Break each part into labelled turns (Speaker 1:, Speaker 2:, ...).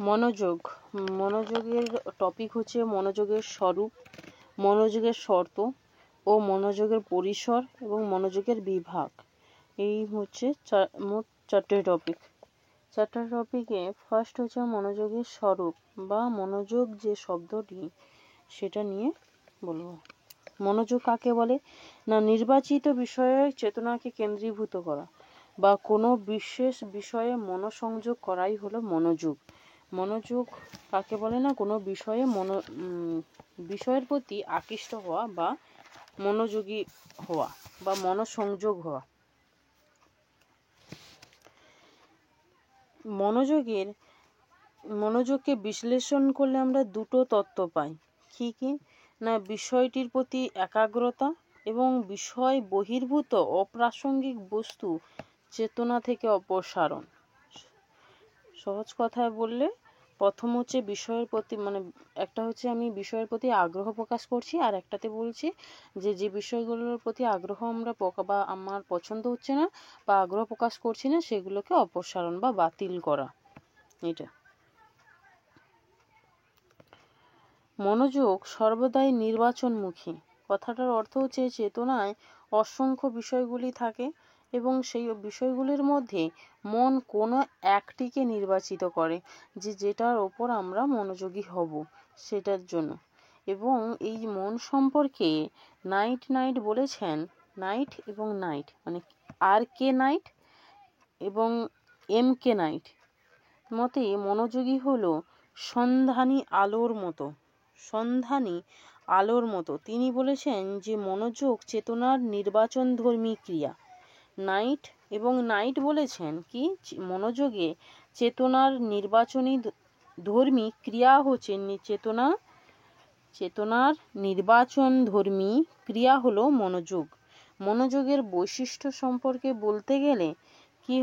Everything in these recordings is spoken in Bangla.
Speaker 1: মনোযোগ। মনোযোগের টপিক হচ্ছে মনোযোগের স্বরূপ, মনোযোগের শর্ত ও মনোযোগের পরিসর এবং মনোযোগের বিভাগ। এই হচ্ছে মোট চারটে টপিক। চারটা টপিকে ফার্স্ট হচ্ছে মনোযোগের স্বরূপ বা মনোযোগ যে শব্দটি সেটা নিয়ে বলবো। মনোযোগ কাকে বলে না, নির্বাচিত বিষয়ে চেতনাকে কেন্দ্রীভূত করা বা কোনো বিশেষ বিষয়ে মনোসংযোগ করাই হলো মনোযোগ। মনোযোগ কাকে বলে না, কোনো বিষয়ে বিষয়ের প্রতি আকৃষ্ট হওয়া বা মনোযোগী হওয়া বা মনোসংযোগ হওয়া। মনোযোগকে বিশ্লেষণ করলে আমরা দুটো তত্ত্ব পাই। কি না, বিষয়টির প্রতি একাগ্রতা এবং বিষয় বহির্ভূত অপ্রাসঙ্গিক বস্তু চেতনা থেকে অপসারণ। সহজ কথায় বললে প্রথম হচ্ছে বিষয়ের প্রতি একটা হচ্ছে আমি বিষয়ের প্রতি আগ্রহ প্রকাশ করছি, আর একটাতে বলছি যে বিষয়গুলোর প্রতি আগ্রহ বা আমার পছন্দ হচ্ছে না বা আগ্রহ প্রকাশ করছি না সেগুলোকে অপসারণ বা বাতিল করা। এটা মনোযোগ সর্বদাই নির্বাচনমুখী। কথাটার অর্থ হচ্ছে চেতনায় অসংখ্য বিষয়গুলি থাকে এবং সেই বিষয়গুলির মধ্যে মন কোনো একটিকে নির্বাচিত করে যেটার ওপর আমরা মনোযোগী হব সেটার জন্য। এবং এই মন সম্পর্কে নাইট বলেছেন, নাইট এবং নাইট RK নাইট এবং MK নাইট মতে মনোযোগী হলো সন্ধানী আলোর মতো। তিনি বলেছেন যে মনোযোগ চেতনার নির্বাচনধর্মী ক্রিয়া। নাইট বলেছেন কি, মনোযোগে চেতনার নির্বাচনী ধর্মী ক্রিয়া হচ্ছে চেতনার নির্বাচনধর্মী ক্রিয়া হলো মনোযোগ। মনোযোগের বৈশিষ্ট্য সম্পর্কে বলতে গেলে কি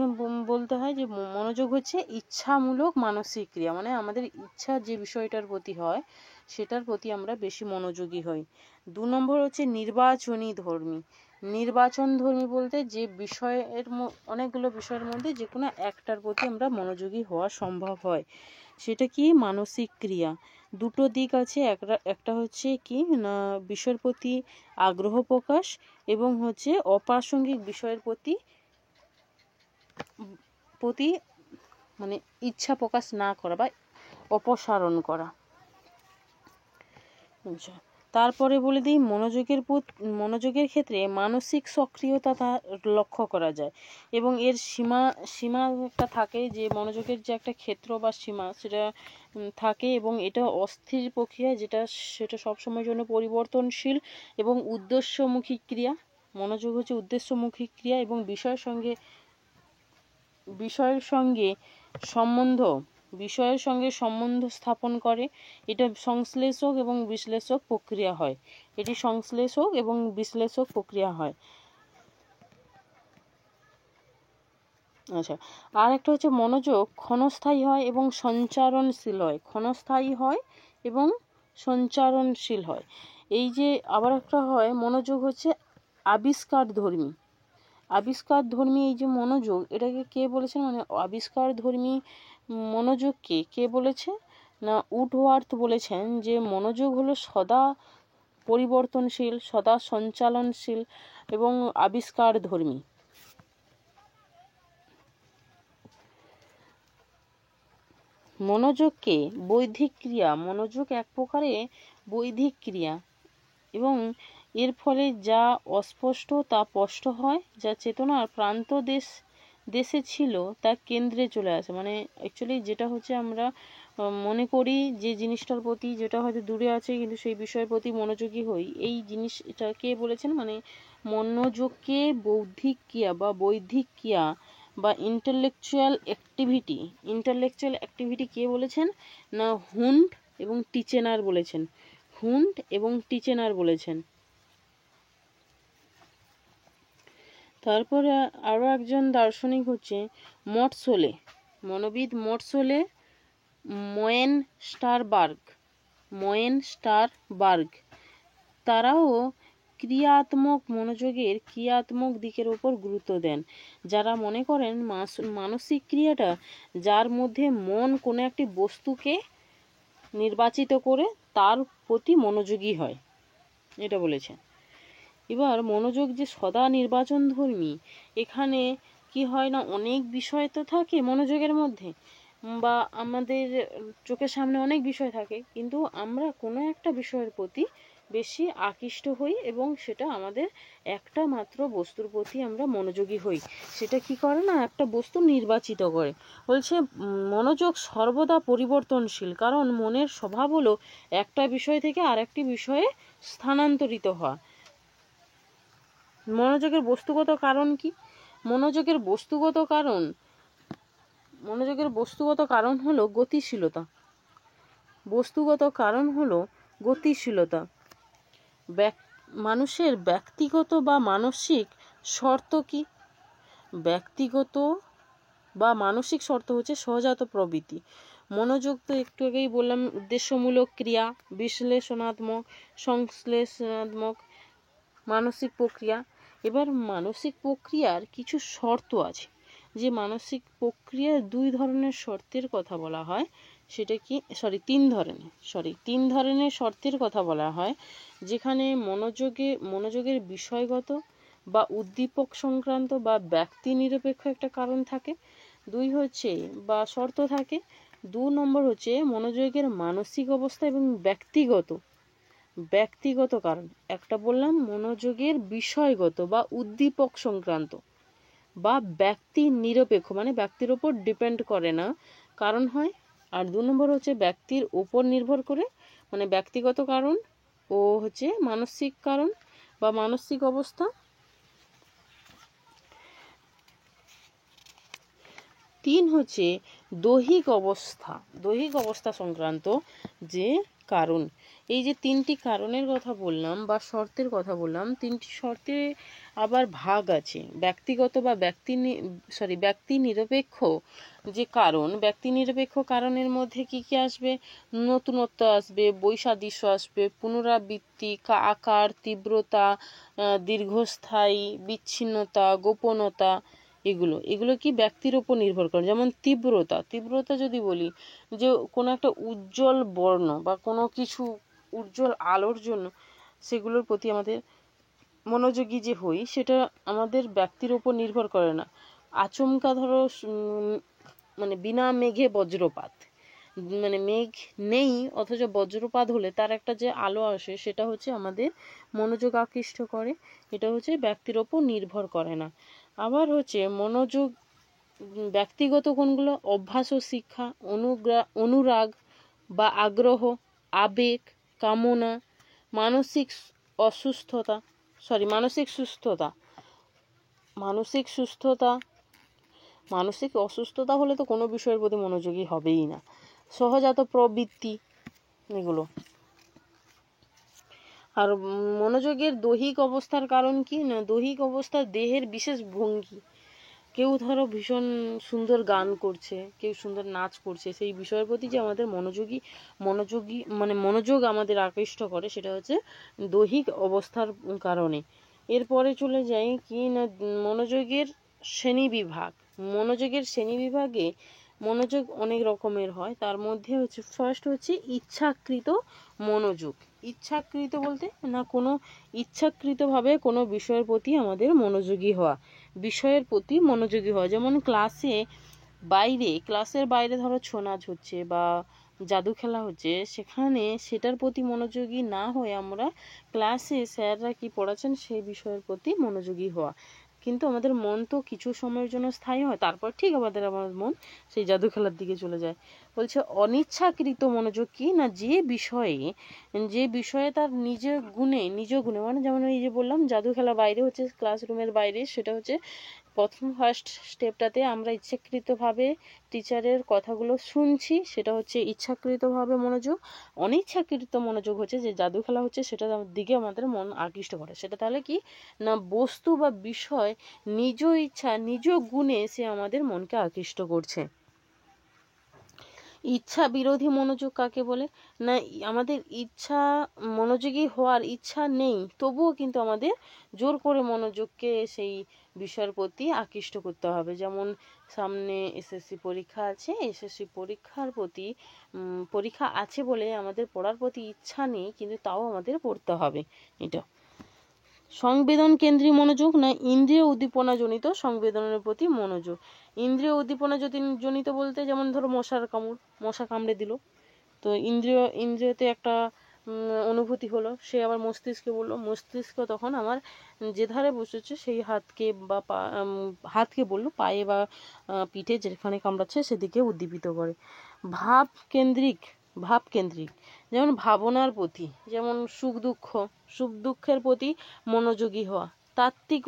Speaker 1: বলতে হয় যে মনোযোগ হচ্ছে ইচ্ছামূলক মানসিক ক্রিয়া, আমাদের ইচ্ছা যে বিষয়টার প্রতি হয় সেটার প্রতি আমরা বেশি মনোযোগী হই। 2 নম্বর হচ্ছে নির্বাচন ধর্মী বলতে যে বিষয়ের অনেকগুলো বিষয়ের মধ্যে যে কোনো একটার প্রতি আমরা মনোযোগী হওয়া সম্ভব হয়, সেটা কি মানসিক ক্রিয়া। দুটো দিক আছে, একটা হচ্ছে কি না বিষয়ের প্রতি আগ্রহ প্রকাশ এবং হচ্ছে অপ্রাসঙ্গিক বিষয়ের প্রতি ইচ্ছা প্রকাশ না করা বা অপসারণ করা। তারপরে বলে দিই, মনোযোগের ক্ষেত্রে মানসিক সক্রিয়তা লক্ষ্য করা যায় এবং এর সীমা একটা থাকে, যে মনোযোগের যে একটা ক্ষেত্র বা সীমা সেটা থাকে এবং এটা অস্থির প্রক্রিয়া, সেটা সবসময়ের জন্য পরিবর্তনশীল এবং উদ্দেশ্যমুখী ক্রিয়া। মনোযোগ হচ্ছে উদ্দেশ্যমুখী ক্রিয়া এবং বিষয়ের সঙ্গে সম্বন্ধ স্থাপন করে। এটা সংশ্লেষক এবং বিশ্লেষক প্রক্রিয়া হয়। আচ্ছা, আর একটা হচ্ছে মনোযোগ ক্ষণস্থায়ী হয় এবং সঞ্চারণশীল হয়। এই যে আবার একটা হয়, মনোযোগ হচ্ছে আবিষ্কারধর্মী। এই যে মনোযোগ, এটাকে কে বলেছেন, আবিষ্কারধর্মী মনোযোগকে কে বলেছে না, উডওয়ার্থ বলেছেন যে মনোযোগ হলো সদা পরিবর্তনশীল, সদা সঞ্চালনশীল এবং আবিষ্কারধর্মী। মনোযোগকে বৌদ্ধিক ক্রিয়া, মনোযোগ এক প্রকারে বৌদ্ধিক ক্রিয়া এবং এর ফলে যা অস্পষ্ট তা স্পষ্ট হয়, যা চেতনার প্রান্ত দেশে ছিল তা কেন্দ্রে চলে আসে। অ্যাকচুয়ালি যেটা হচ্ছে আমরা মনে করি যে জিনিসটার প্রতি যেটা হয়তো দূরে আছে কিন্তু সেই বিষয়ের প্রতি মনোযোগী হই, এই জিনিসটা কে বলেছেন, মনোযোগকে বৌদ্ধিক ক্রিয়া বা ইন্টেলেকচুয়াল অ্যাক্টিভিটি কে বলেছেন না, হুন্ড এবং টিচেনার বলেছেন। তারপরে আরো একজন দার্শনিক হচ্ছে মনোবিদ মটসোলে মোয়েনস্টারবার্গ। তারাও ক্রিয়াত্মক দিকের উপর গুরুত্ব দেন। যারা মনে করেন মানসিক ক্রিয়াটা যার মধ্যে মন কোনো একটি বস্তুকে নির্বাচিত করে তার প্রতি মনোযোগী হয়, এটা বলেছেন। এবার মনোযোগ যে সদা নির্বাচনধর্মী, এখানে কি হয় না, অনেক বিষয় তো থাকে মনোযোগের মধ্যে, বা আমাদের চোখের সামনে অনেক বিষয় থাকে, কিন্তু আমরা কোনো একটা বিষয়ের প্রতি বেশি আকৃষ্ট হই এবং সেটা আমাদের একটা মাত্র বস্তুর প্রতি আমরা মনোযোগী হই। সেটা কি করে না, একটা বস্তু নির্বাচিত করে। বলছে মনোযোগ সর্বদা পরিবর্তনশীল, কারণ মনের স্বভাব হলো একটা বিষয় থেকে আরেকটি বিষয়ে স্থানান্তরিত হওয়া। মনোযোগের বস্তুগত কারণ কি? মনোযোগের বস্তুগত কারণ হলো গতিশীলতা। মানুষের ব্যক্তিগত বা মানসিক শর্ত কি? ব্যক্তিগত বা মানসিক শর্ত হচ্ছে সহজাত প্রবৃত্তি। মনোযোগ তো একটু আগেই বললাম, উদ্দেশ্যমূলক ক্রিয়া, বিশ্লেষণাত্মক, সংশ্লেষণাত্মক, মানসিক প্রক্রিয়া। এবার মানসিক প্রক্রিয়ার কিছু শর্ত আছে, যে মানসিক প্রক্রিয়ার দুই ধরনের শর্তের কথা বলা হয়, সেটা কি তিন ধরনের শর্তের কথা বলা হয়, যেখানে মনোযোগের বিষয়গত বা উদ্দীপক সংক্রান্ত বা ব্যক্তি নিরপেক্ষ একটা কারণ থাকে, বা শর্ত থাকে। 2 নম্বর হচ্ছে মনোযোগের মানসিক অবস্থা এবং ব্যক্তিগত কারণ। একটা বললাম মনোযোগের বিষয়গত বা উদ্দীপক সংক্রান্ত বা ব্যক্তি নিরপেক্ষ, মানে ব্যক্তির উপর ডিপেন্ড করে না কারণ হয়। আর 2 নম্বর হচ্ছে ব্যক্তির উপর নির্ভর করে, মানে ব্যক্তিগত কারণ ও হচ্ছে মানসিক কারণ বা মানসিক অবস্থা। 3 হচ্ছে দৈহিক অবস্থা সংক্রান্ত যে কারণ। এই যে 3টি কারণের কথা বললাম বা শর্তের কথা বললাম, 3টি শর্তে আবার ভাগ আছে। ব্যক্তিগত বা ব্যক্তি নিরপেক্ষ যে কারণ, ব্যক্তি নিরপেক্ষ কারণের মধ্যে কি কি আসবে? নতুনত্ব আসবে, বৈসাদৃশ্য আসবে, পুনরাবৃত্তি, আকার, তীব্রতা, দীর্ঘস্থায়ী, বিচ্ছিন্নতা, গোপনতা, এগুলো কি ব্যক্তির উপর নির্ভর করে। যেমন তীব্রতা যদি বলি, যে কোনো একটা উজ্জ্বল বর্ণ বা কোনো কিছু উজ্জ্বল আলোর জন্য সেগুলোর প্রতি আমাদের মনোযোগী যে হই, সেটা আমাদের ব্যক্তির উপর নির্ভর করে না। আচমকা ধরো মানে বিনা মেঘে বজ্রপাত, মানে মেঘ নেই অথচ বজ্রপাত হলে তার একটা যে আলো আসে, সেটা হচ্ছে আমাদের মনোযোগ আকৃষ্ট করে। এটা হচ্ছে ব্যক্তির ওপর নির্ভর করে না। আবার হচ্ছে মনোযোগ ব্যক্তিগত কোনগুলো? অভ্যাস ও শিক্ষা, অনুরাগ বা আগ্রহ, আবেগ, কামনা, মানসিক অসুস্থতা হলে তো কোনো বিষয়ের প্রতি মনোযোগী হবেই না। সহজাত প্রবৃত্তি, এগুলো। আর মনোযোগের দৈহিক অবস্থার কারণ কি না, দৈহিক অবস্থা দেহের বিশেষ ভঙ্গি। কেউ ধরো ভীষণ সুন্দর গান করছে, কেউ সুন্দর নাচ করছে, সেই বিষয়ের প্রতি যে আমাদের মনোযোগ আমাদের আকৃষ্ট করে, সেটা হচ্ছে দৈহিক অবস্থার কারণে। এরপরে চলে যাই কি না, মনোযোগের শ্রেণীবিভাগে মনোযোগ অনেক রকমের হয়। তার মধ্যে হচ্ছে ফার্স্ট হচ্ছে ইচ্ছাকৃত মনোযোগ। ইচ্ছাকৃত বলতে না, কোনো ইচ্ছাকৃতভাবে কোনো বিষয়ের প্রতি আমাদের মনোযোগী হওয়া, যেমন ক্লাসের বাইরে ধরো ছৌ নাচ হচ্ছে বা জাদু খেলা হচ্ছে, সেখানে সেটার প্রতি মনোযোগী না হয়ে আমরা ক্লাসে স্যাররা কি পড়াচ্ছেন সেই বিষয়ের প্রতি মনোযোগী হওয়া। কিন্তু আমাদের মন তো কিছু সময়ের জন্য স্থায়ী হয়, তারপর ঠিক আমার মন সেই জাদু খেলার দিকে চলে যায়। বলছে অনিচ্ছাকৃত মনোযোগ কি না, যে বিষয়ে তার নিজ গুণে, মানে যেমন এই যে বললাম জাদু খেলা বাইরে হচ্ছে, ক্লাসরুমের বাইরে, সেটা হচ্ছে ফার্স্ট স্টেপটাতে আমরা ইচ্ছাকৃতভাবে টিচারের কথাগুলো শুনছি, সেটা হচ্ছে ইচ্ছাকৃতভাবে মনোযোগ। অনিচ্ছাকৃত মনোযোগ হচ্ছে যে জাদু খেলা হচ্ছে সেটার দিকে আমাদের মন আকৃষ্ট করে। সেটা তাহলে কি না, বস্তু বা বিষয় নিজ ইচ্ছা নিজ গুণে সে আমাদের মনকে আকৃষ্ট করছে। ইচ্ছা বিরোধী মনোযোগ কাকে বলে? না আমাদের ইচ্ছা, মনোযোগী হওয়ার ইচ্ছা নেই, তবুও কিন্তু আমাদের জোর করে মনোযোগকে সেই বিষয়ের প্রতি আকৃষ্ট করতে হবে। যেমন সামনে এসএসসি পরীক্ষা আছে, এসএসসি পরীক্ষার প্রতি পরীক্ষা আছে বলে আমাদের পড়ার প্রতি ইচ্ছা নেই, কিন্তু তাও আমাদের পড়তে হবে। এটা সংবেদন কেন্দ্রিক মনোযোগ না ইন্দ্রিয় উদ্দীপনা জনিত সংবেদনের প্রতি মনোযোগ? ইন্দ্রিয় উদ্দীপনা জনিত বলতে যেমন ধরো মশার কামড়, মশা কামড়ে দিল, তো ইন্দ্রিয়তে একটা অনুভূতি হলো, সে আবার মস্তিষ্কে বললো, মস্তিষ্ক তখন আমার যে ধারে বসেছে সেই হাতকে বা হাতকে বললো পায়ে বা পিঠে যেখানে কামড়াচ্ছে সেদিকে উদ্দীপিত করে। ভাব কেন্দ্রিক যেমন ভাবনার প্রতি, যেমন সুখ দুঃখের প্রতি মনোযোগী হওয়া। তাত্ত্বিক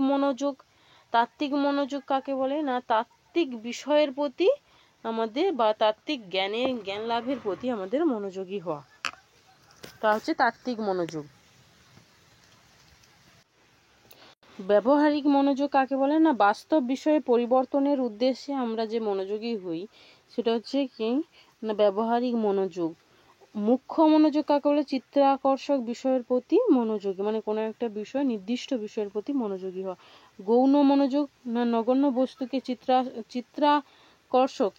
Speaker 1: মনোযোগ কাকে বলে? না তাত্ত্বিক বিষয়ের প্রতি আমাদের বা তাত্ত্বিক জ্ঞান লাভের প্রতি আমাদের মনোযোগী হওয়া, তা হচ্ছে তাত্ত্বিক মনোযোগ। ব্যবহারিক মনোযোগ কাকে বলে? না বাস্তব বিষয়ে পরিবর্তনের উদ্দেশ্যে আমরা যে মনোযোগী হই সেটা হচ্ছে কি না ব্যবহারিক মনোযোগ। মুখ্য মনোযোগ কাকে বলে? চিত্তাকর্ষক বিষয়ের প্রতি মনোযোগী, মানে কোনো একটা বিষয় নির্দিষ্ট বিষয়ের প্রতি মনোযোগী হওয়া। গৌণ মনোযোগ না নগণ্য বস্তুকে চিত্তাকর্ষক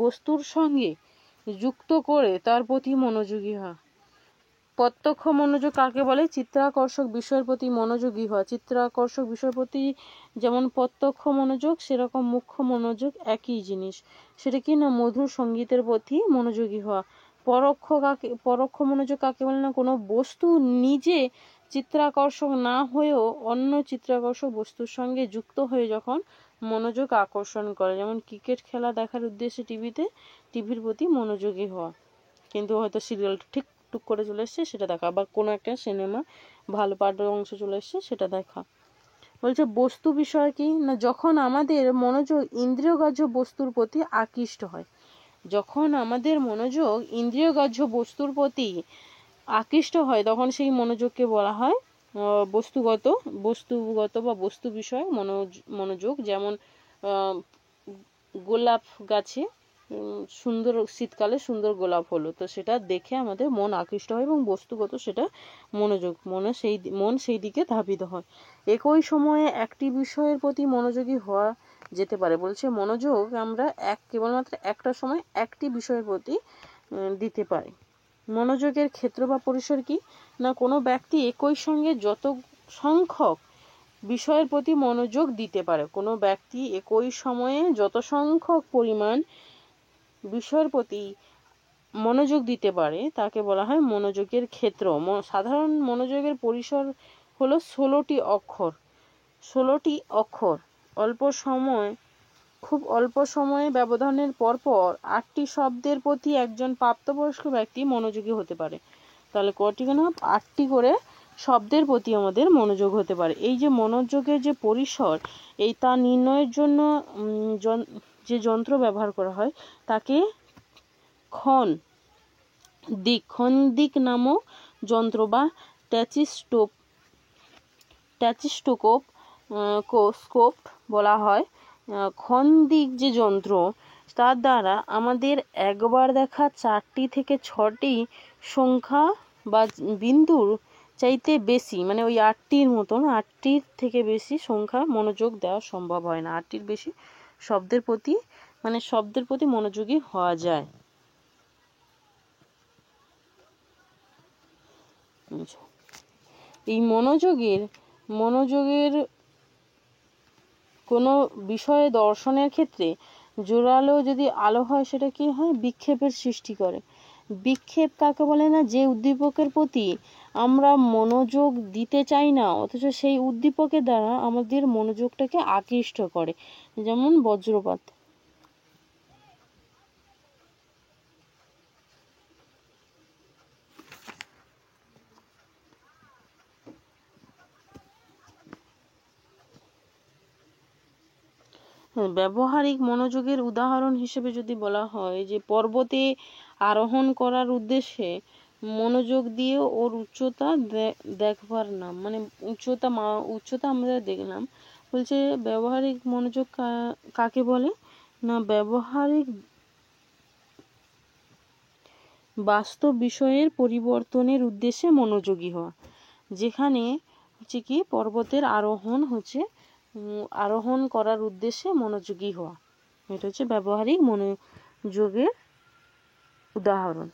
Speaker 1: বস্তুর সঙ্গে যুক্ত করে তার প্রতি মনোযোগী হওয়া। প্রত্যক্ষ মনোযোগ কাকে বলে? চিত্তাকর্ষক বিষয়ের প্রতি মনোযোগী হওয়া। চিত্তাকর্ষক বিষয়ের প্রতি যেমন প্রত্যক্ষ মনোযোগ, সেরকম মুখ্য মনোযোগ একই জিনিস। সেটা কি না মধুর সঙ্গীতের প্রতি মনোযোগী হওয়া। পরোক্ষ মনোযোগ কাকে বলে? না কোনো বস্তু নিজে চিত্তাকর্ষক না হয়েও অন্য চিত্তাকর্ষক বস্তুর সঙ্গে যুক্ত হয়ে যখন মনোযোগ আকর্ষণ করে, যেমন ক্রিকেট খেলা দেখার উদ্দেশ্যে টিভির প্রতি মনোযোগী হওয়া, কিন্তু হয়তো সিরিয়াল ঠিক টুক করে চলে এসছে সেটা দেখা, বা কোনো একটা সিনেমা ভালো পার্টের অংশ চলে এসছে সেটা দেখা। বলছে বস্তু বিষয় কি না যখন আমাদের মনোযোগ ইন্দ্রিয়গ্রাহ্য বস্তুর প্রতি আকৃষ্ট হয়। যখন আমাদের মনোযোগ ইন্দ্রিয়গ্রাহ্য বস্তুর প্রতি আকৃষ্ট হয় তখন সেই মনোযোগকে বলা হয় বস্তুগত বা বস্তু বিষয় মনোযোগ। যেমন গোলাপ গাছে সুন্দর শীতকালে সুন্দর গোলাপ হলো, তো সেটা দেখে আমাদের মন আকৃষ্ট হয় এবং বস্তুগত সেটা মনোযোগ, মন সেই দিকে ধাবিত হয়। একই সময়ে একটি বিষয়ের প্রতি মনোযোগী হওয়া যেতে পারে। বলছে মনোযোগ আমরা কেবলমাত্র একটা সময় একটি বিষয়ের প্রতি দিতে পারি। মনোযোগের ক্ষেত্র বা পরিসর কি না কোনো ব্যক্তি একই সঙ্গে যত সংখ্যক বিষয়ের প্রতি মনোযোগ দিতে পারে, কোনো ব্যক্তি একই সময়ে যত সংখ্যক পরিমাণ বিষয়ের প্রতি মনোযোগ দিতে পারে তাকে বলা হয় মনোযোগের ক্ষেত্র। সাধারণ মনোযোগের পরিসর হলো 16টি অক্ষর। খুব অল্প সময়ে ব্যবধানের পরপর 8টি শব্দের প্রতি একজন প্রাপ্তবয়স্ক ব্যক্তি মনোযোগী হতে পারে। তাহলে কটি না 8টি করে শব্দের প্রতি আমাদের মনোযোগ হতে পারে। এই যে মনোযোগের যে পরিসর, এই তা নির্ণয়ের জন্য যে যন্ত্র ব্যবহার করা হয় তাকে ক্ষণ দিক নামক যন্ত্র বা স্কোপ বলা হয়। ক্ষণ দিক যে যন্ত্র, তার দ্বারা আমাদের একবার দেখা 4টি থেকে 6টি সংখ্যা বা বিন্দুর চাইতে বেশি, মানে ওই 8টির মতন 8টির থেকে বেশি সংখ্যা মনোযোগ দেওয়া সম্ভব হয় না। 8টির বেশি শব্দের প্রতি মনোযোগী হওয়া যায়। এই মনোযোগের কোনো বিষয়ে দর্শনের ক্ষেত্রে জোরালো যদি আলো হয় সেটা কি হয়? বিক্ষেপের সৃষ্টি করে। বিক্ষেপ কাকে বলে? না যে উদ্দীপকের প্রতি আমরা মনোযোগ দিতে চাই না অথচ সেই উদ্দীপকের দ্বারা আমাদের মনোযোগটাকে আকৃষ্ট করে, যেমন বজ্রপাত। ব্যবহারিক মনোযোগের উদাহরণ হিসেবে যদি বলা হয় যে পর্বতে আরোহণ করার উদ্দেশ্যে মনোযোগ দিয়ে ওর উচ্চতা দেখবার নাম, মানে উচ্চতা আমরা দেখলাম। বলছে ব্যবহারিক মনোযোগ কাকে বলে? না ব্যবহারিক বাস্তব বিষয়ের পরিবর্তনের উদ্দেশ্যে মনোযোগী হওয়া, যেখানে হচ্ছে কি পর্বতের আরোহণ করার উদ্দেশ্যে মনোযোগী হওয়া। এটা হচ্ছে ব্যবহারিক মনোযোগের উদাহরণ।